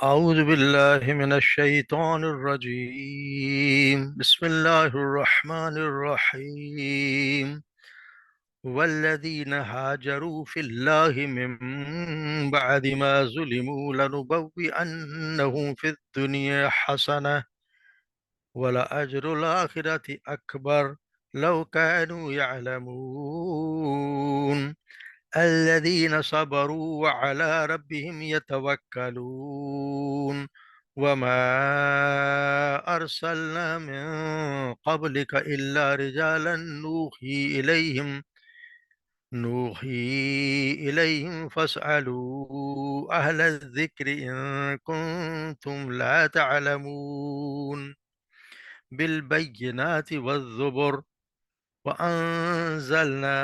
أعوذ بالله من الشيطان الرجيم. بسم الله الرحمن الرحيم. والذين هاجروا في الله من بعد ما ظلموا لنبوئنهم في الدنيا حسنة ولأجر الآخرة أكبر لو كانوا يعلمون. الذين صبروا وعلى ربهم يتوكلون. وما أرسلنا من قبلك إلا رجالا نوحي إليهم فاسألوا أهل الذكر إن كنتم لا تعلمون. بالبينات والزبر وأنزلنا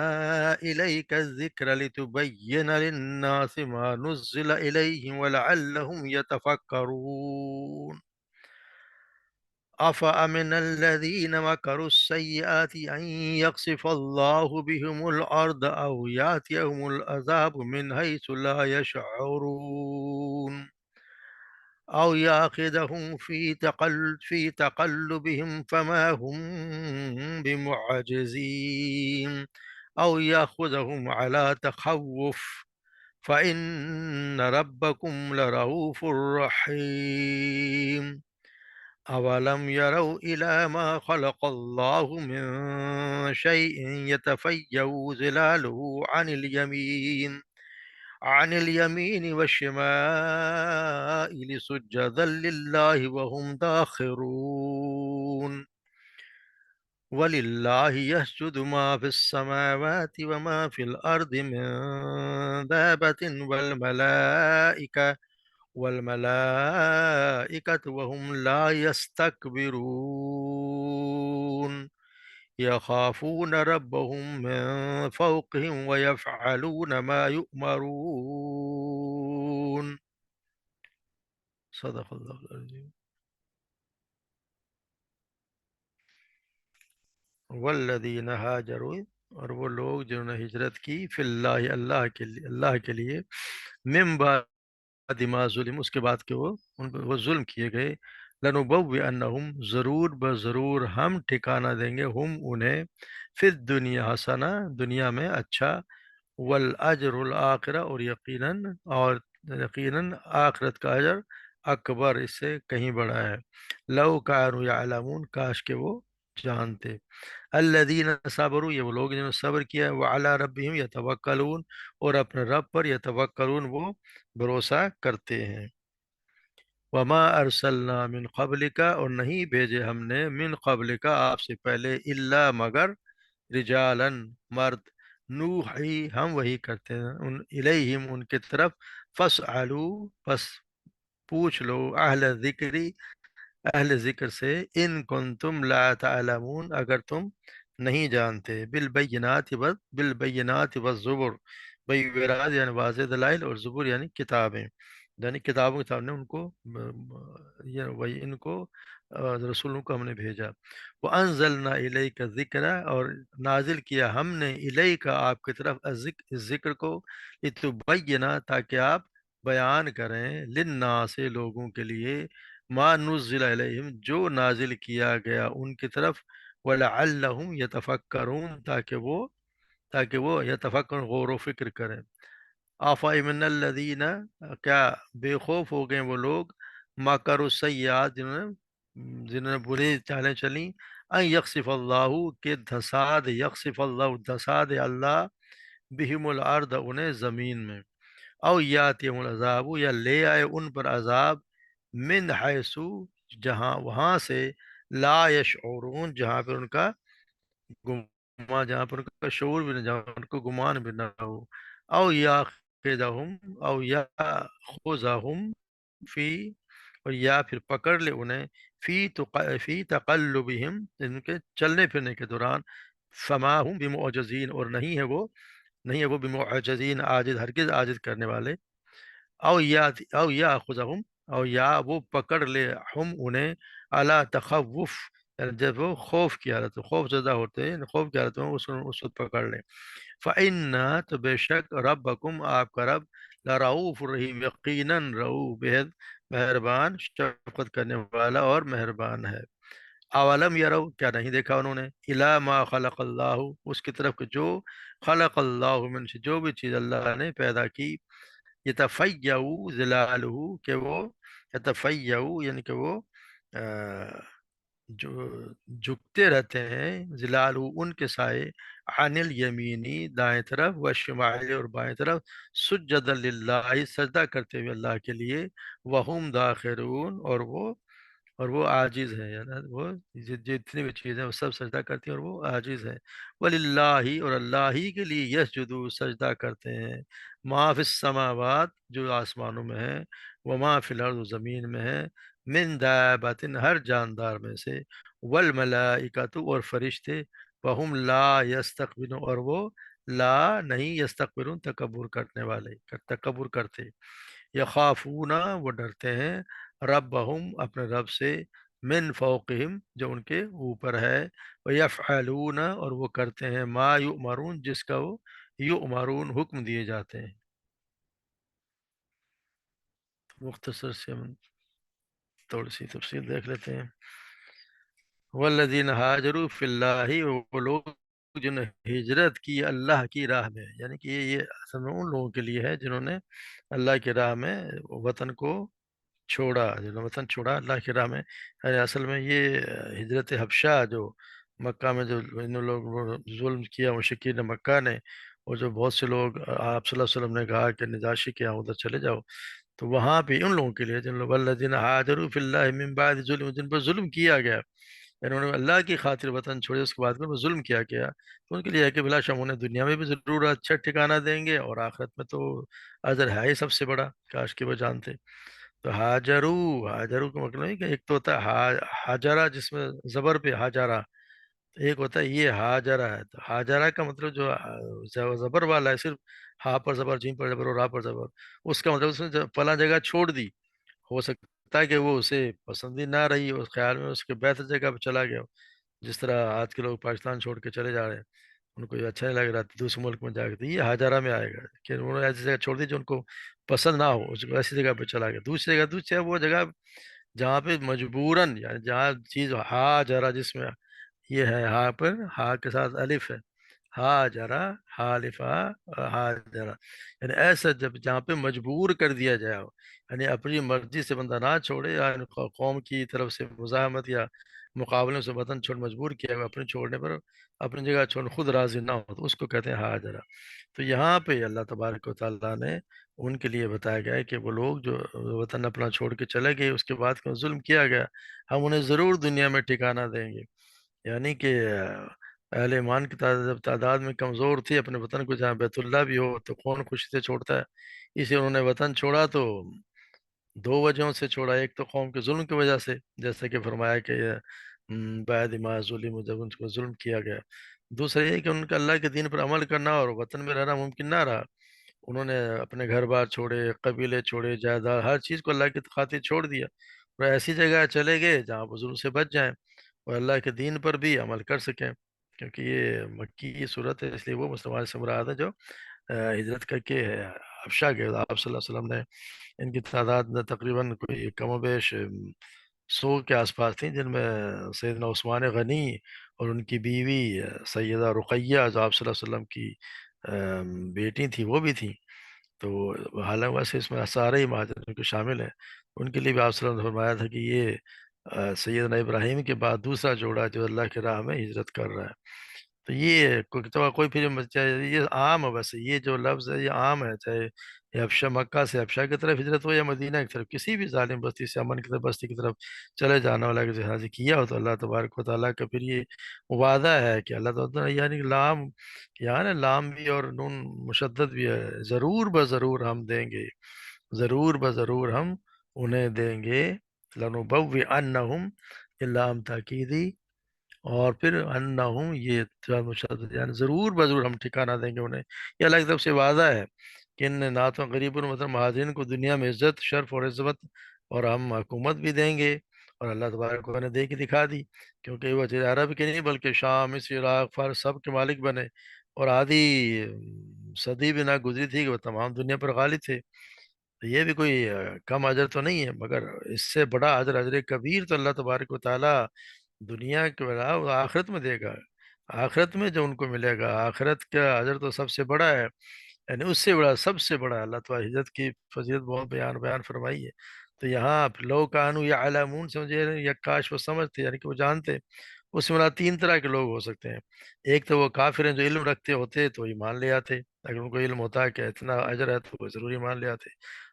إليك الذكر لتبين للناس ما نزل إليهم ولعلهم يتفكرون. أفأمن الذين مكروا السيئات أن يقصف الله بهم الأرض أو يأتيهم العذاب من حيث لا يشعرون أو يأخذهم في تقلبهم فما هم بمعجزين أو يأخذهم على تخوف فإن ربكم لرؤوف رحيم. أولم يروا إلى ما خلق الله من شيء يتفيأ ظلاله عن اليمين والشمائل سجدا لله وهم داخرون. ولله يسجد ما في السماوات وما في الأرض من دابة والملائكة وهم لا يستكبرون يخافون ربهم من فوقهم ويفعلون ما يؤمرون. صدق اللہ العظیم. والذین ہاجروا، اور وہ لوگ جنہوں نے ہجرت کی، فی اللہ، اللہ کے لیے، من بعد ما ظلم، اس کے بعد کہ ان پر وہ ظلم کیے گئے، لنبوئنہم، ضرور بضرور ہم ٹھکانہ دیں گے، ہم انہیں، فی الدنیا حسنہ، دنیا میں اچھا، والاجر الآخرہ، اور یقیناً آخرت کا اجر، اکبر، اس سے کہیں بڑا ہے، لو کانوا یعلمون، کاش کہ وہ جانتے. الذین صبروا، یہ وہ لوگ جنہوں نے صبر کیا، وعلی ربہم یتوکلون، اور اپنے رب پر یتوکلون، وہ بھروسہ کرتے ہیں. وما ارسلنا من قبلک، اور نہیں بھیجے ہم نے، من قبلک، آپ سے پہلے، الا مگر، رجالن، مرد، نوحی، ہم وہی کرتے ہیں، الیہم، ان کی طرف، فاسألو، پس پوچھ لو، اہل ذکر سے، ان کنتم لا تعلمون، اگر تم نہیں جانتے، بالبینات والزبر، بینات یعنی واضح دلائل، اور زبر یعنی کتابیں، یعنی کتابوں کے سامنے ان کو، یعنی وہی ان کو، رسولوں کو ہم نے بھیجا. وَأَنزَلْنَا إِلَيْكَ الذِّكْرَ، اور نازل کیا ہم نے، الیک، آپ کی طرف، ذکر کو، لِتُبَيِّنَ، تاکہ آپ بیان کریں، للناس، لوگوں کے لیے، ما نزل علیہم، جو نازل کیا گیا ان کی طرف، وَلَعَلَّهُمْ يَتَفَكَّرُونَ، تاکہ وہ یتفکر، غور و فکر کریں. آفَأَمِنَ الَّذِينَ، کیا بے خوف ہو گئے وہ لوگ، مَکَرُوا السَّیِّئَاتِ، جنہوں نے برے چالیں چلیں، ان یخسف اللہ، کہ یخسف اللہ، دھسا دے اللہ، بہم الارض، انہیں زمین میں، او یاتیہم العذاب، یا لے آئے ان پر عذاب، من حیث، وہاں سے، لا یشعرون، جہاں پر ان کا شعور بھی نہ، جہاں ان کو گمان بھی نہ ہو، او یاخذہم، او یاخذہم فی، اور یا پھر پکڑ لے انہیں، فی تقلبہم، ان کے چلنے پھرنے کے دوران، فما ہم بمعجزین، اور نہیں ہے وہ بمعجزین، عاجز، ہرگز عاجز کرنے والے، او یا خذہم، او یا وہ پکڑ لے، ہم انہیں، اعلیٰ تخوف، یعنی جب وہ خوف کی حالت، خوف زدہ ہوتے ہیں، خوف کی حالت میں اس وقت پکڑ لیں. فَإِنَّا، تو بے شک، ربکم، آپ کا رب، لرؤوف الرحیم، یقیناً رؤوف بےحد مہربان، شفقت کرنے والا اور مہربان ہے۔ اولم یرو، کیا نہیں دیکھا انہوں نے، الا ما خلق اللہ، اس کی طرف کہ جو خلق اللہ من سے، جو بھی چیز اللہ نے پیدا کی، یتفیع ظلالہ، کہ وہ یتفیع یعنی کہ وہ جو جھکتے رہتے ہیں، ظلالہ ان کے سائے، عن الیمینی دائیں طرف، و شمال اور بائیں طرف، سجدا للہ سجدہ کرتے ہوئے اللہ کے لیے، وہم داخرون اور وہ عاجز ہیں، یعنی وہ جتنی بھی چیزیں وہ سب سجدہ کرتی ہیں اور وہ عاجز ہیں۔ وَلِلَّهِ، اور اللہ ہی کے لیے، یسجدو سجدہ کرتے ہیں، ما فی السماوات جو آسمانوں میں ہے، وما فی الارض زمین میں ہے، من دابت ہر جاندار میں سے، والملائکۃ اور فرشتے، وہم لا یستکبرون اور وہ لا نہیں یستکبرون تکبر کرنے والے، تکبر کرتے، یخافون وہ ڈرتے ہیں، ربہم اپنے رب سے، من فوقہم جو ان کے اوپر ہے، ویفعلون اور وہ کرتے ہیں، ما یؤمرون جس کا وہ یؤمرون حکم دیے جاتے ہیں۔ مختصر سے ہم تھوڑی سی تفصیل دیکھ لیتے ہیں۔ والذین ہاجروا فی اللہ، وہ لوگ جنہوں نے ہجرت کی اللہ کی راہ میں، یعنی کہ یہ اصل میں ان لوگوں کے لیے ہے جنہوں نے اللہ کی راہ میں وطن کو چھوڑا، جنہوں نے وطن چھوڑا اللہ کی راہ میں، یعنی اصل میں یہ ہجرت حبشہ جو مکہ میں جو ان لوگ ظلم کیا مشرکین مکہ نے، اور جو بہت سے لوگ آپ صلی اللہ علیہ وسلم نے کہا کہ نجاشی کے یہاں ادھر چلے جاؤ، تو وہاں پہ ان لوگوں کے لیے جن لوگ الذین ہاجروا فی اللہ من بعد ظلم، جن پر ظلم کیا گیا، انہوں نے اللہ کی خاطر وطن چھوڑے، اس کے بعد ان پر ظلم کیا گیا، تو ان کے لیے ہے کہ بلا شک انہیں دنیا میں بھی ضرور اچھا ٹھکانہ دیں گے، اور آخرت میں تو اجر ہے ہی سب سے بڑا، کاش کہ وہ جانتے۔ تو ہاجرو کا مطلب ہے کہ ایک تو ہوتا ہے ہاجرہ جس میں زبر پہ ہاجرہ، ایک ہوتا ہے یہ ہاجرہ ہے، تو ہاجرہ کا مطلب جو زبر والا ہے، صرف ہا پر زبر، جیم پر زبر اور را پر زبر، اس کا مطلب اس نے فلاں جگہ چھوڑ دی، ہو سکتا ہے کہ وہ اسے پسند ہی نہ رہی، اس خیال میں اس کے بہتر جگہ پہ چلا گیا ہو، جس طرح آج کے لوگ پاکستان چھوڑ کے چلے جا رہے ہیں، ان کو یہ اچھا نہیں لگ رہا، دوسرے ملک میں جا کے، تو یہ ہاجرہ میں آئے گا کہ انہوں نے ایسی جگہ چھوڑ دی جو ان کو پسند نہ ہو، اس کو ایسی جگہ پہ چلا گیا، دوسری جگہ وہ جگہ جہاں پہ مجبوراً، یعنی جہاں چیز ہاجرہ جس میں یہ ہے، ہا پر ہا کے ساتھ الف ہے، ہا جرا، حالفا، ہا جرا، یعنی ایسا جب جہاں پہ مجبور کر دیا جائے ہو، یعنی اپنی مرضی سے بندہ نہ چھوڑے، یا قوم کی طرف سے مزاحمت یا مقابلے سے وطن چھوڑ مجبور کیا ہوا اپنے چھوڑنے پر، اپنی جگہ چھوڑ خود راضی نہ ہو، تو اس کو کہتے ہیں ہا جرا۔ تو یہاں پہ اللہ تبارک و تعالیٰ نے ان کے لیے بتایا گیا ہے کہ وہ لوگ جو وطن اپنا چھوڑ کے چلے گئے، اس کے بعد ظلم کیا گیا، ہم انہیں ضرور دنیا میں ٹھکانہ دیں گے، یعنی کہ اہل ایمان کی تعداد میں کمزور تھی، اپنے وطن کو جہاں بیت اللہ بھی ہو تو کون خوشی سے چھوڑتا ہے، اسے انہوں نے وطن چھوڑا تو دو وجہوں سے چھوڑا، ایک تو قوم کے ظلم کی وجہ سے، جیسے کہ فرمایا کہ بعد ما ظلم، جب ان کو ظلم کیا گیا، دوسرا یہ کہ ان کا اللہ کے دین پر عمل کرنا اور وطن میں رہنا ممکن نہ رہا، انہوں نے اپنے گھر بار چھوڑے، قبیلے چھوڑے، جائیداد، ہر چیز کو اللہ کی خاطر چھوڑ دیا، اور ایسی جگہ چلے گئے جہاں وہ ظلم سے بچ جائیں اور اللہ کے دین پر بھی عمل کر سکیں، کیونکہ یہ مکی صورت ہے، اس لیے وہ مسلمان سے مراد ہے جو ہجرت کر کے حبشہ گئے، آپ صلی اللہ علیہ وسلم نے ان کی تعداد تقریباً کوئی کم و بیش 100 کے آس پاس تھیں، جن میں سیدنا عثمان غنی اور ان کی بیوی سیدہ رقیہ جو آپ صلی اللہ علیہ وسلم کی بیٹی تھی وہ بھی تھیں، تو حالانکہ ویسے اس میں سارے ہی مہاجرین کو شامل ہیں، ان کے لیے بھی آپ صلی اللہ علیہ وسلم نے فرمایا تھا کہ یہ سیدنا ابراہیم کے بعد دوسرا جوڑا جو اللہ کی راہ میں ہجرت کر رہا ہے، تو یہ کوئی پھر چاہے یہ عام ہے، ویسے یہ جو لفظ ہے یہ عام ہے، چاہے یہ حبشہ، مکہ سے حبشہ کی طرف ہجرت ہو یا مدینہ کی طرف، کسی بھی ظالم بستی سے امن کی طرف، بستی کی طرف چلے جانا والا کہ حاضر کیا ہو، تو اللہ تبارک و تعالیٰ کا پھر یہ وعدہ ہے کہ اللہ تعالیٰ، یعنی لام، یعنی لام بھی اور نون مشدد بھی ہے، ضرور بضرور ہم دیں گے، ضرور بضرور ہم انہیں دیں گے، لنبوئنہم، یہ لام تاکیدی، اور پھر انہم، یہ مشدد، یعنی ضرور بضرور ہم ٹھکانہ دیں گے انہیں، یہ اللہ کی طرف سے وعدہ ہے کہ ان نہ تو غریب مطلب مہاجرین کو دنیا میں عزت، شرف اور عظمت اور ہم حکومت بھی دیں گے، اور اللہ تبارک نے دے کے دکھا دی، کیونکہ وہ عرب کے نہیں بلکہ شام، مصر، عراق، فارس سب کے مالک بنے، اور آدھی صدی بھی نہ گزری تھی کہ وہ تمام دنیا پر غالب تھے. تو یہ بھی کوئی کم اجر تو نہیں ہے، مگر اس سے بڑا اجر، اجر کبیر تو اللہ تبارک و تعالیٰ دنیا کے علاوہ آخرت میں دے گا. آخرت میں جو ان کو ملے گا، آخرت کا اجر تو سب سے بڑا ہے. یعنی اس سے بڑا، سب سے بڑا اللہ تعالیٰ ہجرت کی فضیلت بہت بیان فرمائی ہے. تو یہاں لو کانو یا علامون سے مجھے یا کاش وہ سمجھتے، یعنی کہ وہ جانتے. اس میں مراد تین طرح کے لوگ ہو سکتے ہیں. ایک تو وہ کافر ہیں جو علم رکھتے ہوتے تو ایمان لے آتے، اگر ان کو علم ہوتا ہے کہ اتنا اجر ہے تو وہ ضرور ایمان لے آتے.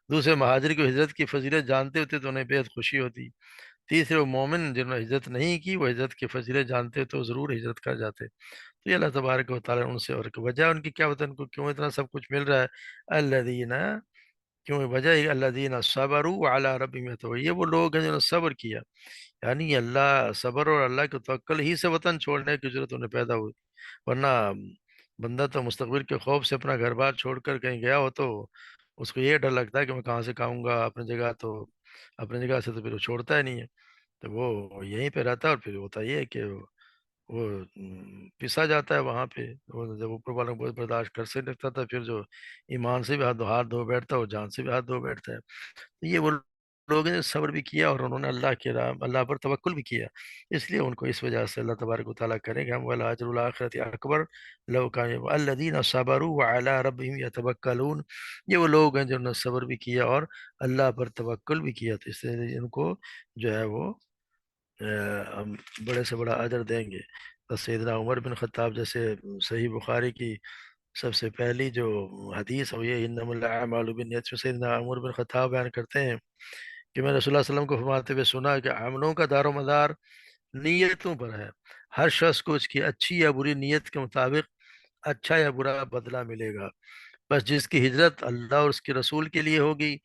دوسرے مہاجر کو ہجرت کی فضیلت جانتے ہوتے تو انہیں بےحد خوشی ہوتی. تیسرے وہ مومن جنہوں نے ہجرت نہیں کی، وہ ہجرت کی فضیلت جانتے تو ضرور ہجرت کر جاتے. تو یہ اللہ تبارک و تعالیٰ نے ان سے، اور وجہ ان کی کیا ہوتا ہے، ان کو کیوں اتنا سب کچھ مل رہا ہے؟ الذین، کیوں وجہ ہے الذین صبروا علی ربہم یتوکلون، یہ وہ لوگ ہیں جنہوں نے صبر کیا. یعنی اللہ، صبر اور اللہ کے توکل ہی سے وطن چھوڑنے کی ضرورت انہیں پیدا ہوئی. ورنہ بندہ تو مستقبل کے خوف سے اپنا گھر بار چھوڑ کر کہیں گیا ہو تو اس کو یہ ڈر لگتا ہے کہ میں کہاں سے کھاؤں گا اپنی جگہ، تو اپنی جگہ سے تو پھر وہ چھوڑتا ہی نہیں ہے. تو وہ یہیں پہ رہتا ہے، اور پھر ہوتا یہ ہے کہ وہ پسا جاتا ہے وہاں پہ. وہ جب اوپر والوں کو برداشت کر سے لگتا تھا، پھر جو ایمان سے بھی ہاتھ دھو بیٹھتا ہے اور جان سے بھی ہاتھ دھو بیٹھتا ہے. تو یہ وہ لوگ ہیں جو صبر بھی کیا اور انہوں نے اللہ کے راہ، اللہ پر توکل بھی کیا. اس لیے ان کو اس وجہ سے اللہ تبارک و تعالیٰ کریں گے ہم ولاجر الآخرت اکبر لو کان الذین صبروا وعلی ربہم یتوکلون. یہ وہ لوگ ہیں جنہوں نے صبر بھی کیا اور اللہ پر توکل بھی کیا، تو اس لیے ان کو جو ہے وہ ہم بڑے سے بڑا اجر دیں گے. تو سیدنا عمر بن خطاب جیسے صحیح بخاری کی سب سے پہلی جو حدیث ہے وہ یہ انما الاعمال بالنیات، میں سیدنا عمر بن خطاب بیان کرتے ہیں کہ میں رسول اللہ صلی اللہ علیہ وسلم کو فرماتے ہوئے سنا کہ عملوں کا دار و مدار نیتوں پر ہے. ہر شخص کو اس کی اچھی یا بری نیت کے مطابق اچھا یا برا بدلہ ملے گا. بس جس کی ہجرت اللہ اور اس کے رسول کے لیے ہوگی،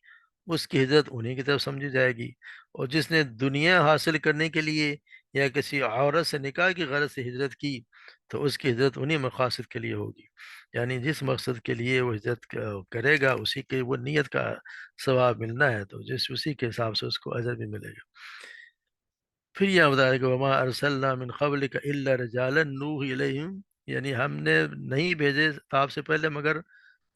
اس کی ہجرت انہی کی طرف سمجھی جائے گی. اور جس نے دنیا حاصل کرنے کے لیے یا کسی عورت سے نکاح کی غرض سے ہجرت کی تو اس کی ہجرت انہی مقاصد کے لیے ہوگی. یعنی جس مقصد کے لیے وہ ہجرت کرے گا اسی کے وہ نیت کا ثواب ملنا ہے، تو جس اسی کے حساب سے اس کو اجر بھی ملے گا. پھر یہ بتایا کہ وما ارسلنا من قبلک الا رجالا نوحی الیہم، یعنی ہم نے نہیں بھیجے آپ سے پہلے مگر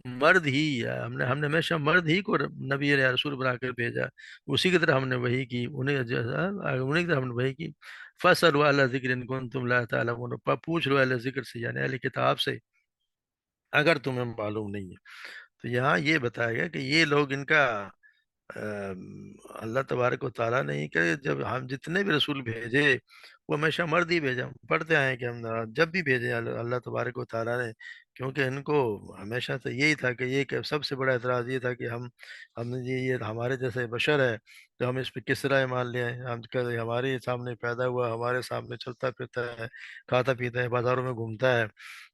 مرد ہی، ہم نے ہمیشہ مرد ہی کو نبی یا رسول بنا کر بھیجا. اسی کی طرح ہم نے وحی کی، انہیں کی طرح ہم نے وحی کی. فَاسْأَلُوا أَهْلَ الذِّكْرِ إِن كُنتُمْ لَا تَعْلَمُونَ، پوچھ لو اہل ذکر سے، یعنی اہل کتاب سے، اگر تمہیں معلوم نہیں ہے. تو یہاں یہ بتایا گیا کہ یہ لوگ، ان کا ام، اللہ تبارک و تعالیٰ نے کہ جب ہم جتنے بھی رسول بھیجے وہ ہمیشہ مرد ہی بھیجا. ہم پڑھتے آئے ہیں کہ ہم جب بھی بھیجے اللہ تبارک و تعالیٰ نے، کیونکہ ان کو ہمیشہ سے یہی تھا کہ یہ کہ سب سے بڑا اعتراض یہ تھا کہ ہم نے یہ ہمارے جیسے بشر ہے تو ہم اس پہ کس طرح مان لیں. ہم ہمارے سامنے پیدا ہوا، ہمارے سامنے چلتا پھرتا ہے، کھاتا پیتا ہے، بازاروں میں گھومتا ہے،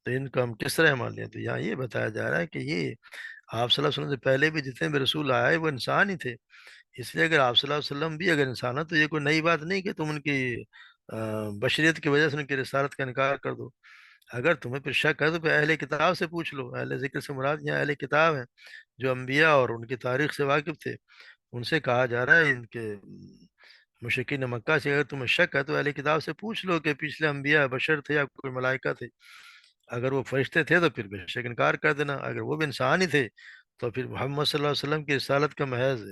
تو ان کو ہم کس طرح مان لیں. تو یہاں یہ بتایا جا رہا ہے کہ یہ آپ صلی اللہ علیہ وسلم سے پہلے بھی جتنے بھی رسول آئے وہ انسان ہی تھے. اس لیے اگر آپ صلی اللہ علیہ وسلم بھی اگر انسان ہے تو یہ کوئی نئی بات نہیں کہ تم ان کی بشریت کی وجہ سے ان کی رسالت کا انکار کر دو. اگر تمہیں پھر شک ہے تو پھر اہل کتاب سے پوچھ لو. اہل ذکر سے مراد یہاں اہل کتاب ہیں جو انبیاء اور ان کی تاریخ سے واقف تھے. ان سے کہا جا رہا ہے ان کے مشرکین مکہ سے اگر تمہیں شک ہے تو اہل کتاب سے پوچھ لو کہ پچھلے انبیاء بشر تھے یا کوئی ملائکہ تھے. اگر وہ فرشتے تھے تو پھر بے شک انکار کر دینا. اگر وہ بھی انسان ہی تھے تو پھر محمد صلی اللہ علیہ وسلم کی رسالت کا محض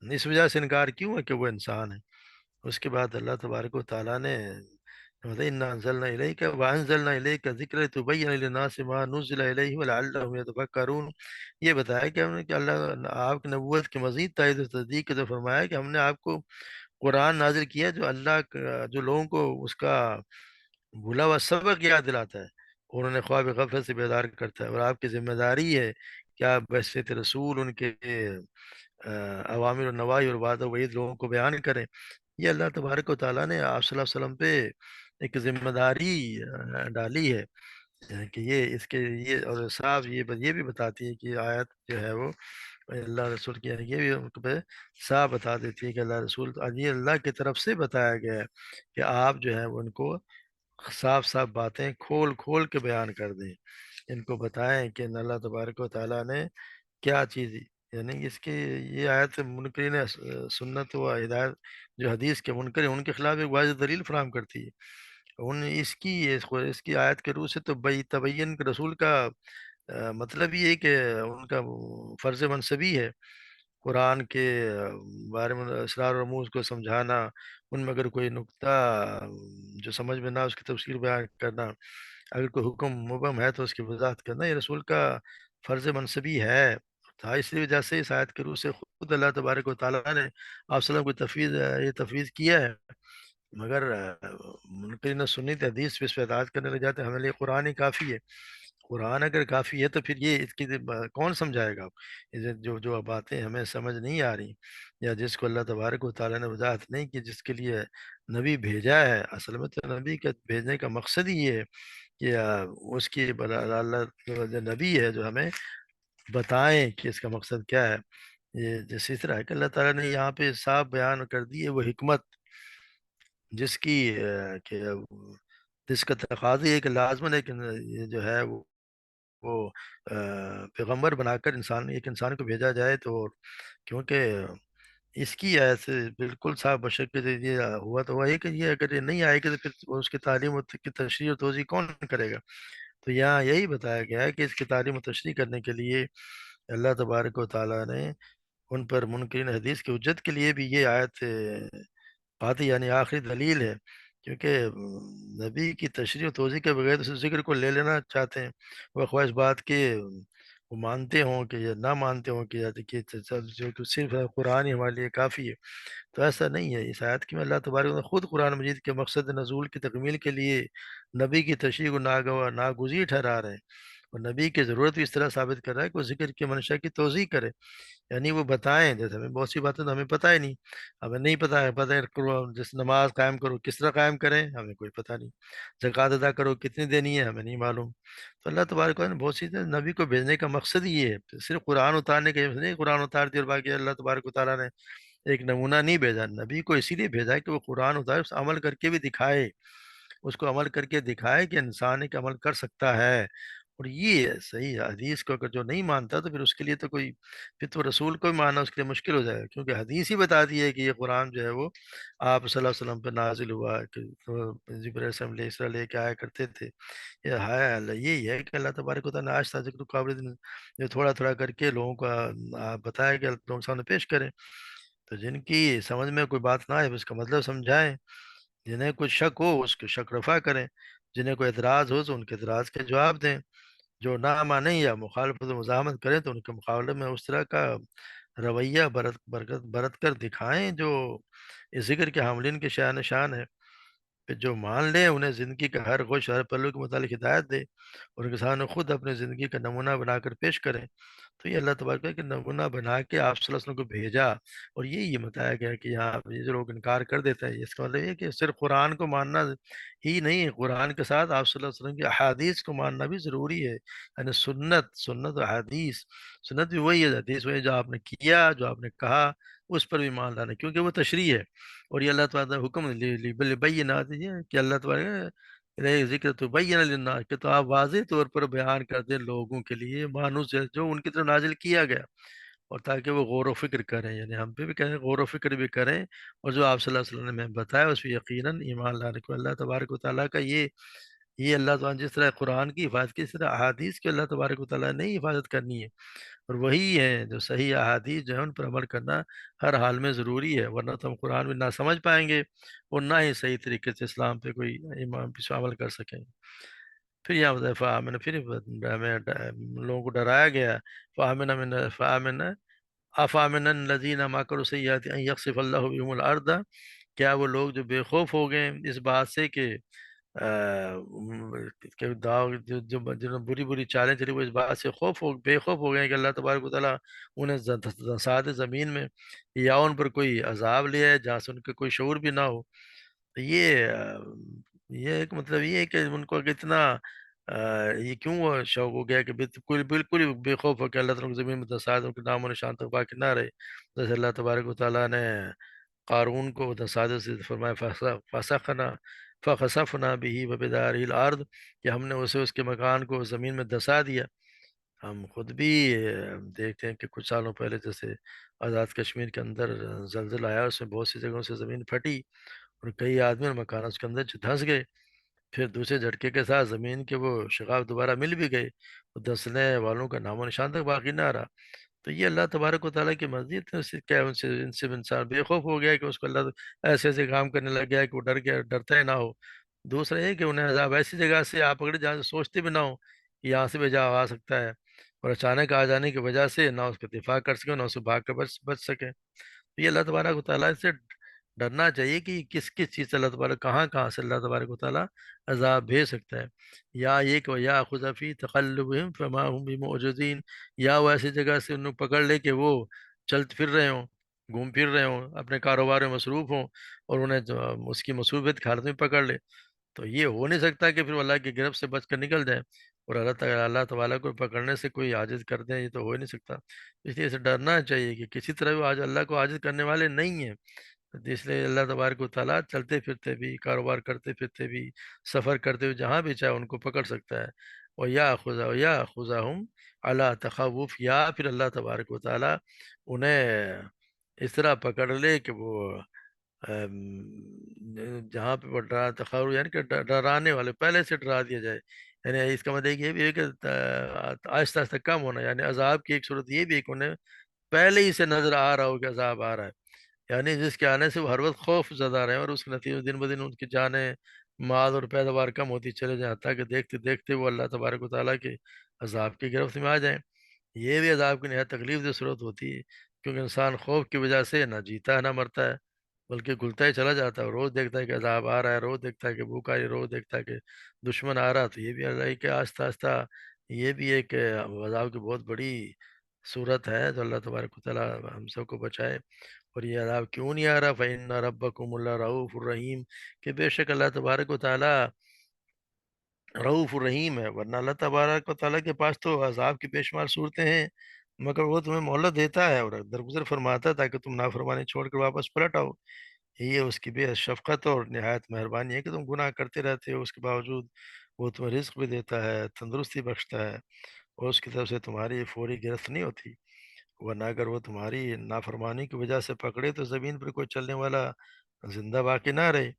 اس وجہ سے انکار کیوں ہے کہ وہ انسان ہے. اس کے بعد اللہ تبارک و تعالیٰ نے اِنَّا أَنزَلْنَا إِلَيْكَ وَأَنزَلْنَا إِلَيْكَ الذِّكْرَ لِتُبَيِّنَ لِلنَّاسِ مَا نُزِّلَ إِلَيْهِمْ وَلَعَلَّهُمْ يَتَفَكَّرُونَ. یہ بتایا کہ ہم نے کہ اللہ آپ کی نبوت کی مزید تائید و تصدیق کے تو فرمایا کہ ہم نے آپ کو قرآن نازل کیا جو اللہ جو لوگوں کو اس کا بھولا ہوا سبق یاد دلاتا ہے اور انہیں خواب غفلت سے بیدار کرتا ہے. اور آپ کی ذمہ داری ہے کہ آپ بحیثیت رسول ان کے عوامر و نواہی اور وعدہ و وعید لوگوں کو بیان کریں. یہ اللہ تبارک و تعالیٰ نے آپ صلی اللہ علیہ وسلم پہ ایک ذمہ داری ڈالی ہے کہ یہ اس کے یہ، اور صاحب یہ بھی بتاتی ہے کہ آیت جو ہے وہ اللہ رسول کی، یہ بھی ان پہ صاف بتا دیتی ہے کہ اللہ رسول یہ اللہ کی طرف سے بتایا گیا ہے کہ آپ جو ہے وہ ان کو صاف صاف باتیں کھول کھول کے بیان کر دیں. ان کو بتائیں کہ اللہ تبارک و تعالیٰ نے کیا چیز، یعنی اس کے یہ آیت منکرین سنت و ہدایت جو حدیث کے منکر ہیں ان کے خلاف ایک واضح دلیل فراہم کرتی ہے. اس کی آیت کے روح سے تو تبین رسول کا مطلب یہ ہے کہ ان کا وہ فرض منصبی ہے قرآن کے بارے میں اسرار و رموز کو سمجھانا، ان میں اگر کوئی نقطہ جو سمجھ میں نہ آئے اس کی تفسیر بیان کرنا، اگر کوئی حکم مبہم ہے تو اس کی وضاحت کرنا، یہ رسول کا فرض منصبی ہے تھا۔ اس لیے وجہ سے اس آیت کے روح سے خود اللہ تبارک و تعالیٰ نے آپ صلی اللہ علیہ وسلم کو یہ تفویض کیا ہے، مگر منکرین سنی حدیث پہ اس پہ اعتراض کرنے لگ جاتے ہیں ہمارے لیے قرآن ہی کافی ہے۔ قرآن اگر کافی ہے تو پھر یہ اس کی کون سمجھائے گا؟ یہ جو باتیں ہمیں سمجھ نہیں آ رہی، یا جس کو اللہ تبارک و تعالیٰ نے وضاحت نہیں کی، جس کے لیے نبی بھیجا ہے، اصل میں تو نبی کے بھیجنے کا مقصد ہی یہ ہے کہ اس کی اللہ جو نبی ہے جو ہمیں بتائیں کہ اس کا مقصد کیا ہے۔ یہ جس طرح ہے کہ اللہ تعالیٰ نے یہاں پہ صاف بیان کر دی ہے وہ حکمت، جس کی کہ جس کا تقاضی ہے کہ لازمن ہے کہ یہ جو ہے وہ پیغمبر بنا کر ایک انسان کو بھیجا جائے، تو کیونکہ اس کی آیت سے بالکل صاف بشک یہ ہوا تو ہوا ہے کہ یہ اگر یہ نہیں آئے گا تو پھر اس کی تعلیم کی تشریح و توضیح کون کرے گا؟ تو یہاں یہی بتایا گیا ہے کہ اس کی تعلیم و تشریح کرنے کے لیے اللہ تبارک و تعالیٰ نے ان پر منکرین حدیث کی حجت کے لیے بھی یہ آیت قاطع یعنی آخری دلیل ہے، کیونکہ نبی کی تشریح و توضیح کے بغیر اس ذکر کو لے لینا چاہتے ہیں، وہ خواہش بات کہ وہ مانتے ہوں کہ یا نہ مانتے ہوں کہ جو کہ صرف قرآن ہی ہمارے لیے کافی ہے، تو ایسا نہیں ہے۔ اس آیت کی میں اللہ تبارک نے خود قرآن مجید کے مقصد نزول کی تکمیل کے لیے نبی کی تشریح کو ناگزیر ٹھہرا رہے ہیں، اور نبی کی ضرورت بھی اس طرح ثابت کر رہا ہے کہ وہ ذکر کی منشا کی توضیح کرے، یعنی وہ بتائیں۔ جیسے ہمیں بہت سی باتیں تو ہمیں پتہ ہی نہیں، ہمیں نہیں پتہ ہے جس نماز قائم کرو کس طرح قائم کریں ہمیں کوئی پتہ نہیں، زکوٰۃ ادا کرو کتنی دینی ہے ہمیں نہیں معلوم۔ تو اللہ تبارک و تعالیٰ نے بہت سی نبی کو بھیجنے کا مقصد ہی یہ ہے، صرف قرآن اتارنے کا نہیں قرآن اتار دیا اور باقی اللہ تبارک و تعالیٰ نے ایک نمونہ نہیں بھیجا، نبی کو اسی لیے بھیجا ہے کہ وہ قرآن اتارے، اس عمل کر کے بھی دکھائے، اس کو عمل کر کے دکھائے کہ انسان ایک عمل کر سکتا ہے۔ اور یہ صحیح حدیث کو اگر جو نہیں مانتا تو پھر اس کے لیے تو کوئی، پھر تو رسول کو بھی ماننا اس کے لیے مشکل ہو جائے گا، کیونکہ حدیث ہی بتا دی ہے کہ یہ قرآن جو ہے وہ آپ صلی اللہ علیہ وسلم پہ نازل ہوا کہ جبرائیل علیہ السلام لے اسرا لے کے آیا کرتے تھے۔ یہ ہے اللہ، یہی ہے کہ اللہ تبارک و تعالیٰ نے آج تک ذکر قابل جو تھوڑا تھوڑا کر کے لوگوں کا بتایا کہ لوگوں کے سامنے پیش کریں، تو جن کی سمجھ میں کوئی بات نہ آئے اس کا مطلب سمجھائیں، جنہیں کوئی شک ہو اس کو شک رفع کریں، جنہیں کوئی اعتراض ہو تو ان کے اعتراض کے جواب دیں، جو نہ مانیں یا مخالفت و مزاحمت کریں تو ان کے مقابلے میں اس طرح کا رویہ برت کر دکھائیں جو اس ذکر کے حاملین کے شان نشان ہے۔ پھر جو مان لیں انہیں زندگی کا ہر خوش ہر پہلو کے متعلق ہدایت دے، اور ان کے سامنے خود اپنے زندگی کا نمونہ بنا کر پیش کریں۔ تو یہ اللہ تبارک کہ نمونہ بنا کے آپ صلی اللہ علیہ وسلم کو بھیجا، اور یہ بتایا گیا کہ یہاں پہ یہ جو لوگ انکار کر دیتے ہیں اس کا مطلب یہ کہ صرف قرآن کو ماننا ہی نہیں، قرآن کے ساتھ آپ صلی اللہ علیہ وسلم کی احادیث کو ماننا بھی ضروری ہے، یعنی سنت و حدیث، سنت بھی وہی ہے، حدیث وہی جو آپ نے کیا جو آپ نے کہا اس پر بھی مان لانا، کیونکہ وہ تشریح ہے، اور یہ اللہ تعالیٰ کا حکم بینات کہ اللہ تعالیٰ ذکر تو بین للناس کہ تو آپ واضح طور پر بیان کر دیں لوگوں کے لیے مانوس جو ان کی طرف نازل کیا گیا، اور تاکہ وہ غور و فکر کریں، یعنی ہم پہ بھی کہیں غور و فکر بھی کریں، اور جو آپ صلی اللہ علیہ وسلم نے ہمیں بتایا اس پہ یقیناً ایمان لانے کو اللہ تبارک و تعالیٰ کا یہ اللہ تعالیٰ جس طرح قرآن کی حفاظت کی، اس طرح احادیث کی اللہ تبارک و تعالیٰ نے ہی حفاظت کرنی ہے، اور وہی ہے جو صحیح احادیث جو ہے ان پر عمل کرنا ہر حال میں ضروری ہے، ورنہ تو ہم قرآن میں نہ سمجھ پائیں گے اور نہ ہی صحیح طریقے سے اسلام پہ کوئی ایمان پہ عمل کر سکیں گے۔ پھر یہاں دفعہ میں نے پھر ہمیں لوگوں کو ڈرایا گیا، فامن افامن الذین مکروا السیئات ان یخسف اللہ بهم الارض، کیا وہ لوگ جو بے خوف ہو گئے اس بات سے کہ جنہوں بری بری چالیں چلی وہ اس بات سے بے خوف ہو گئے کہ اللہ تبارک و تعالیٰ انہیں دسات زمین میں یا ان پر کوئی عذاب لے آئے جہاں سے ان کا کوئی شعور بھی نہ ہو۔ تو یہ ایک مطلب یہ ہے کہ ان کو اگر اتنا یہ کیوں وہ شوق ہو گیا کہ بالکل ہی بے خوف ہو کہ اللہ تعالیٰ کی زمین میں دسات ان کے نام و نشان تک باقی نہ رہے، جیسے اللہ تبارک و تعالیٰ نے قارون کو دساتوں سے فرمایا فخسفنا به وبداره الارض کہ ہم نے اسے اس کے مکان کو زمین میں دسا دیا۔ ہم خود بھی دیکھتے ہیں کہ کچھ سالوں پہلے جیسے آزاد کشمیر کے اندر زلزلہ آیا، اس میں بہت سی جگہوں سے زمین پھٹی اور کئی آدمی اور مکان اس کے اندر دھنس گئے۔ پھر دوسرے جھٹکے کے ساتھ زمین کے وہ شگاف دوبارہ مل بھی گئے، وہ دسنے والوں کا نام و نشان تک باقی نہ رہا۔ تو یہ اللہ تبارک و تعالیٰ کی مرضی ہے، اس سے کیا ان سے انسان بے خوف ہو گیا کہ اس کو اللہ ایسے ایسے کام کرنے لگ گیا کہ وہ ڈر گیا، ڈرتا ہی نہ ہو۔ دوسرا یہ کہ انہیں عذاب ایسی جگہ سے آپ پکڑے جہاں سے سوچتے بھی نہ ہو کہ یہاں سے بھی عذاب آ سکتا ہے، اور اچانک آ جانے کی وجہ سے نہ اس کا دفاع کر سکے نہ اسے بھاگ کر بچ سکے۔ یہ اللہ تبارک و تعالیٰ سے ڈرنا چاہیے کہ کس کس چیز سے اللہ تبارک، کہاں کہاں سے اللہ تبارک و تعالیٰ عذاب بھیج سکتا ہے۔ یا یہ کہ یا خذ فی تقلبہم فما ہم بمعجزین، یا وہ ایسی جگہ سے انہوں پکڑ لے کہ وہ چل پھر رہے ہوں، گھوم پھر رہے ہوں، اپنے کاروبار میں مصروف ہوں، اور انہیں اس کی مصروفیت کی حالت میں پکڑ لے، تو یہ ہو نہیں سکتا کہ پھر وہ اللہ کی گرفت سے بچ کر نکل جائے، اور اللہ تعالیٰ کو پکڑنے سے کوئی عاجز کر دیں، یہ تو ہو ہی نہیں سکتا۔ اس لیے اسے ڈرنا چاہیے کہ کسی طرح بھی آج اللہ کو عاجز کرنے والے نہیں ہیں۔ تو اس لیے اللہ تبارک و تعالیٰ چلتے پھرتے بھی، کاروبار کرتے پھرتے بھی، سفر کرتے ہوئے جہاں بھی چاہے ان کو پکڑ سکتا ہے۔ یا خدا ہم اللہ تخوف، یا پھر اللہ تبارک و تعالیٰ انہیں اس طرح پکڑ لے کہ وہ جہاں پہ وہ ڈرا تخوف یعنی کہ ڈرانے والے پہلے سے ڈرا دیا جائے، یعنی اس کا مطلب یہ بھی ہے کہ آہستہ آہستہ کم ہونا، یعنی عذاب کی ایک صورت یہ بھی ہے کہ انہیں پہلے ہی سے نظر آ رہا ہو کہ عذاب آ رہا ہے، یعنی جس کے آنے سے وہ ہر وقت خوف زدہ رہے، اور اس کے نتیجے میں دن بدن ان کی جانیں، مال اور پیداوار کم ہوتی چلے جائیں، تاکہ دیکھتے دیکھتے وہ اللہ تبارک و تعالیٰ کے عذاب کی گرفت میں آ جائیں۔ یہ بھی عذاب کی نہایت تکلیف دہ صورت ہوتی ہے، کیونکہ انسان خوف کی وجہ سے نہ جیتا ہے نہ مرتا ہے، بلکہ گلتا ہی چلا جاتا ہے، روز دیکھتا ہے کہ عذاب آ رہا ہے، روز دیکھتا ہے کہ بھوک آ رہی ہے، روز دیکھتا ہے کہ دشمن آ رہا ہے۔ تو یہ بھی اللہ کہ آہستہ آہستہ یہ بھی ایک عذاب کی بہت بڑی صورت ہے، جو اللہ تبارک و تعالیٰ ہم سب کو بچائے۔ اور یہ عذاب کیوں نہیں آ رہا؟ فَإِنَّ رَبَّكُمُ اللَّهُ رَءُوفٌ الرَّحِيمٌ، کہ بے شک اللہ تبارک و تعالیٰ رعوف الرحیم ہے، ورنہ اللہ تبارک و تعالیٰ کے پاس تو عذاب کی بے شمار صورتیں ہیں، مگر وہ تمہیں مہلت دیتا ہے اور درگزر فرماتا ہے تاکہ تم نافرمانی چھوڑ کر واپس پلٹ آؤ۔ یہ اس کی بے شفقت اور نہایت مہربانی ہے کہ تم گناہ کرتے رہتے ہو، اس کے باوجود وہ تمہیں رزق بھی دیتا ہے، تندرستی بخشتا ہے، اور اس کی طرف سے تمہاری فوری گرفت نہیں ہوتی، ورنہ اگر وہ تمہاری نافرمانی کی وجہ سے پکڑے تو زمین پر کوئی چلنے والا زندہ باقی نہ رہے،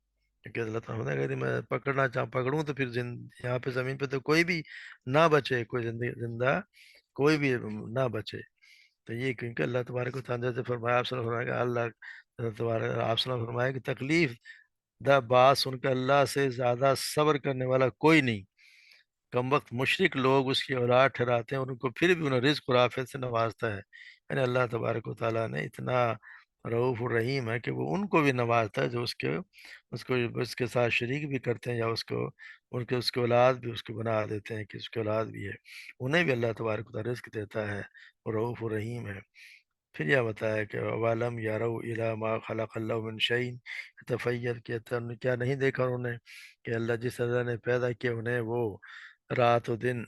کیونکہ اللہ تعالیٰ نے اگر میں پکڑنا چاہوں پکڑوں تو پھر یہاں پہ زمین پہ تو کوئی بھی نہ بچے، کوئی زندہ کوئی بھی نہ بچے۔ تو یہ کیونکہ اللہ تبارک و تعالیٰ نے فرمایا، آپ صلی اللہ علیہ وسلم کہ اللہ تبارک آپ صلی اللہ علیہ وسلم فرمایا کہ تکلیف دا بات سن کر اللہ سے زیادہ صبر کرنے والا کوئی نہیں۔ کم وقت مشرک لوگ اس کی اولاد ٹھہراتے ہیں اور ان کو پھر بھی انہیں رزق اور عافیت سے نوازتا ہے، یعنی اللہ تبارک و تعالیٰ نے اتنا رعوف الرحیم ہے کہ وہ ان کو بھی نوازتا ہے جو اس کے ساتھ شریک بھی کرتے ہیں، یا اس کے اولاد بھی اس کو بنا دیتے ہیں کہ اس کی اولاد بھی ہے، انہیں بھی اللہ تبارک و تعالیٰ رزق دیتا ہے اور رعوف الرحیم ہے۔ پھر یہ بتایا کہ وَلَمْ يَرَوْا إِلَىٰ مَا خَلَقَ اللَّهُ مِنْ شَيْءٍ يَتَفَيَّرُ، کہتا ہے کیا نہیں دیکھا انہوں نے کہ اللہ جس اللہ نے پیدا کیا انہیں وہ رات و دن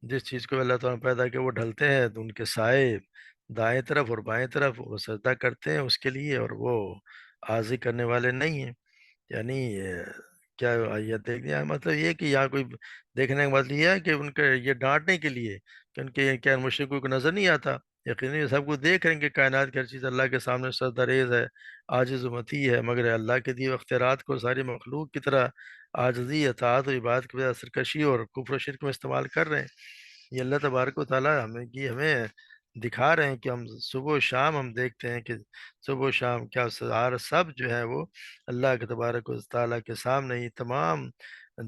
جس چیز کو اللہ تعالیٰ نے پیدا کیا وہ ڈھلتے ہیں تو ان کے سائے دائیں طرف اور بائیں طرف وہ سجدہ کرتے ہیں اس کے لیے، اور وہ عاجزی کرنے والے نہیں ہیں، یعنی کیا یہ دیکھنے مطلب یہ کہ یہاں کوئی دیکھنے کا مطلب یہ ہے کہ ان کے یہ ڈانٹنے کے لیے کہ ان کے کیا مشرکوں کو نظر نہیں آتا، یقینی سب کو دیکھ رہے ہیں کہ کائنات کی ہر چیز اللہ کے سامنے سجدہ ریز ہے، عاجز و مطیع ہے، مگر اللہ کے دیے اختیارات کو ساری مخلوق کی طرح عاجزی، اطاعت و عبادت کی وجہ سے سرکشی اور کفر و شرک میں استعمال کر رہے ہیں۔ یہ اللہ تبارک و تعالیٰ ہمیں دکھا رہے ہیں کہ ہم صبح و شام ہم دیکھتے ہیں کہ صبح و شام کیا سب جو ہے وہ اللہ کے تبارک و تعالیٰ کے سامنے ہی تمام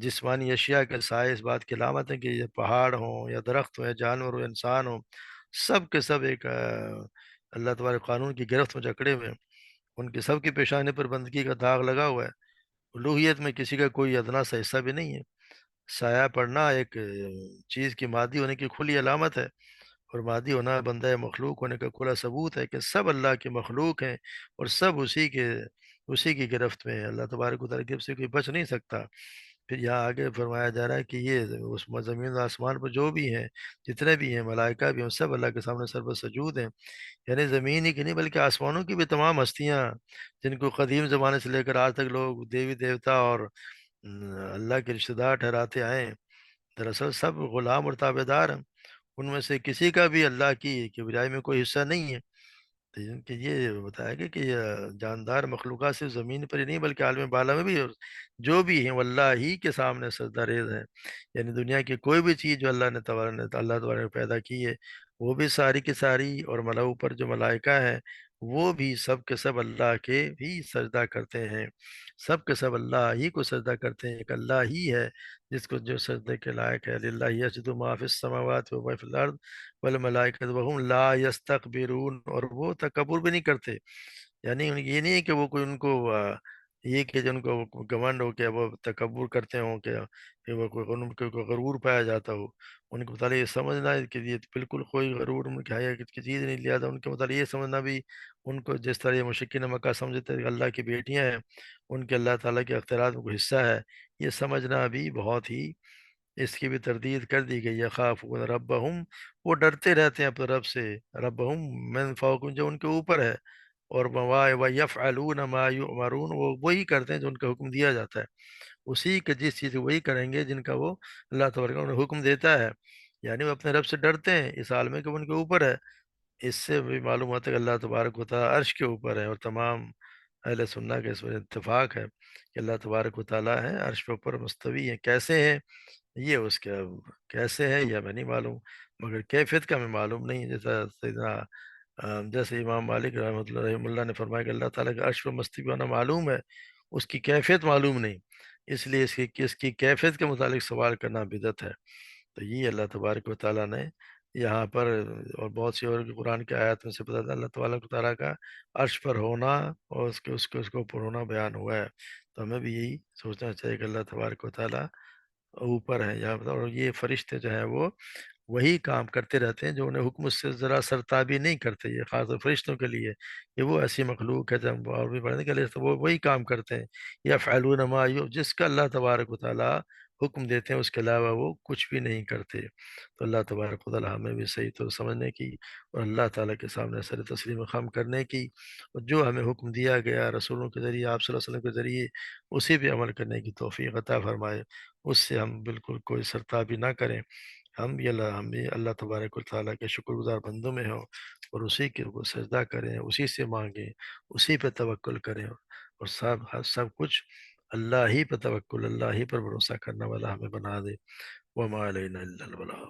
جسمانی اشیاء کے سائے اس بات کی علامت ہے کہ یہ پہاڑ ہوں یا درخت ہوں یا جانور ہو انسان ہوں، سب کے سب ایک اللہ تبارک قانون کی گرفت میں جکڑے ہوئے ہیں، ان کے سب کی پیشانی پر بندگی کا داغ لگا ہوا ہے، الوہیت میں کسی کا کوئی ادنا سا حصہ بھی نہیں ہے۔ سایہ پڑنا ایک چیز کی مادی ہونے کی کھلی علامت ہے، اور مادی ہونا بندہ مخلوق ہونے کا کھلا ثبوت ہے کہ سب اللہ کے مخلوق ہیں، اور سب اسی کی گرفت میں ہے، اللہ تبارک و تعالیٰ کی گرفت سے کوئی بچ نہیں سکتا۔ پھر یہاں آگے فرمایا جا رہا ہے کہ یہ اس زمین و آسمان پر جو بھی ہیں، جتنے بھی ہیں، ملائکہ بھی ہیں، سب اللہ کے سامنے سر سجود ہیں، یعنی زمین ہی کی نہیں بلکہ آسمانوں کی بھی تمام ہستیاں، جن کو قدیم زمانے سے لے کر آج تک لوگ دیوی دیوتا اور اللہ کے رشتہ دار ٹھہراتے آئے ہیں، دراصل سب غلام اور تابع دار ہیں، ان میں سے کسی کا بھی اللہ کی کبریائی میں کوئی حصہ نہیں ہے۔ تو ان کے یہ بتایا گیا کہ یہ جاندار مخلوقات صرف زمین پر ہی نہیں بلکہ عالم بالا میں بھی جو بھی ہیں واللہ ہی کے سامنے سجدہ ریز ہیں. یعنی دنیا کی کوئی بھی چیز جو اللہ تعالیٰ نے پیدا کی ہے، وہ بھی ساری کی ساری، اور ملاؤ پر جو ملائکہ ہیں وہ بھی سب کے سب اللہ کے بھی سجدہ کرتے ہیں. سب کے سب اللہ ہی کو سجدہ کرتے ہیں. ایک اللہ ہی ہے جس کو جو سجدے کے لائق ہے. للہ یسجد ما فی السماوات و ما فی الارض والملائکۃ وہم لا یستکبرون، اور وہ تکبر بھی نہیں کرتے. یعنی یہ نہیں ہے کہ وہ کوئی ان کو یہ کہ جو ان کو گمنڈ ہو کہ وہ تکبر کرتے ہوں کہ وہ کوئی ان کو کوئی غرور پایا جاتا ہو. ان کے متعلق یہ سمجھنا ہے کہ یہ بالکل کوئی غرور ان کے حیا کی چیز نہیں لیا تھا. ان کے متعلق یہ سمجھنا بھی، ان کو جس طرح یہ مشرکین مکہ سمجھتے تھے کہ اللہ کی بیٹیاں ہیں، ان کے اللہ تعالیٰ کے اختیارات میں کوئی حصہ ہے، یہ سمجھنا بھی بہت ہی، اس کی بھی تردید کر دی گئی. یخافون ربہم، وہ ڈرتے رہتے ہیں اپنے رب سے. ربہم من فوقہم، جو ان کے اوپر ہے. اور وَيَفْعَلُونَ مَا يُؤْمَرُونَ، وہ وہی کرتے ہیں جو ان کا حکم دیا جاتا ہے. اسی کے جس چیز کو وہی کریں گے جن کا وہ اللہ تبارک انہیں حکم دیتا ہے. یعنی وہ اپنے رب سے ڈرتے ہیں اس عالم میں کہ وہ ان کے اوپر ہے. اس سے بھی معلوم ہوتا ہے کہ اللہ تبارک و تعالیٰ عرش کے اوپر ہے، اور تمام اہل سنہ کے اس میں اتفاق ہے کہ اللہ تبارک و تعالیٰ ہے عرش کے اوپر مستوی ہے. کیسے ہیں یہ اس کا، کیسے ہے یہ ہمیں نہیں معلوم، مگر کیفیت کا ہمیں معلوم نہیں. جیسا سیدنا جیسے امام مالک رحمہ اللہ نے فرمایا کہ اللہ تعالیٰ کا عرش پر مستوی ہونا معلوم ہے، اس کی کیفیت معلوم نہیں. اس لیے اس کی کیفیت کے متعلق سوال کرنا بدعت ہے. تو یہ اللہ تبارک و تعالیٰ نے یہاں پر، اور بہت سی اور قرآن کی آیات میں سے پتہ تھا اللہ تبارک و تعالیٰ کا عرش پر ہونا اور اس کے اوپر ہونا بیان ہوا ہے. تو ہمیں بھی یہی سوچنا چاہیے کہ اللہ تبارک و تعالیٰ اوپر ہے یہاں پر، اور یہ فرشتے جو ہیں وہ وہی کام کرتے رہتے ہیں جو انہیں حکم سے ذرا سرتابی نہیں کرتے. یہ خاص طور فرشتوں کے لیے کہ وہ ایسی مخلوق ہے، جب اور بھی پڑھنے کے لیے تو وہ وہی کام کرتے ہیں. یا فعلون ما جس کا اللہ تبارک و تعالیٰ حکم دیتے ہیں اس کے علاوہ وہ کچھ بھی نہیں کرتے. تو اللہ تبارک و تعالیٰ ہمیں بھی صحیح تو سمجھنے کی، اور اللہ تعالیٰ کے سامنے سر تسلیم خم کرنے کی، اور جو ہمیں حکم دیا گیا رسولوں کے ذریعے، آپ صلی اللہ علیہ وسلم کے ذریعے، اسی پہ عمل کرنے کی توفیق عطا فرمائے. اس سے ہم بالکل کوئی سرتابی نہ کریں. ہم بھی اللہ تبارک و تعالیٰ کے شکر گزار بندوں میں ہوں، اور اسی کے وہ سجدہ کریں، اسی سے مانگیں، اسی پہ توکل کریں، اور سب کچھ اللہ ہی پہ توکل، اللہ ہی پر بھروسہ کرنے والا ہمیں بنا دے. وما علینا الا البلاغ.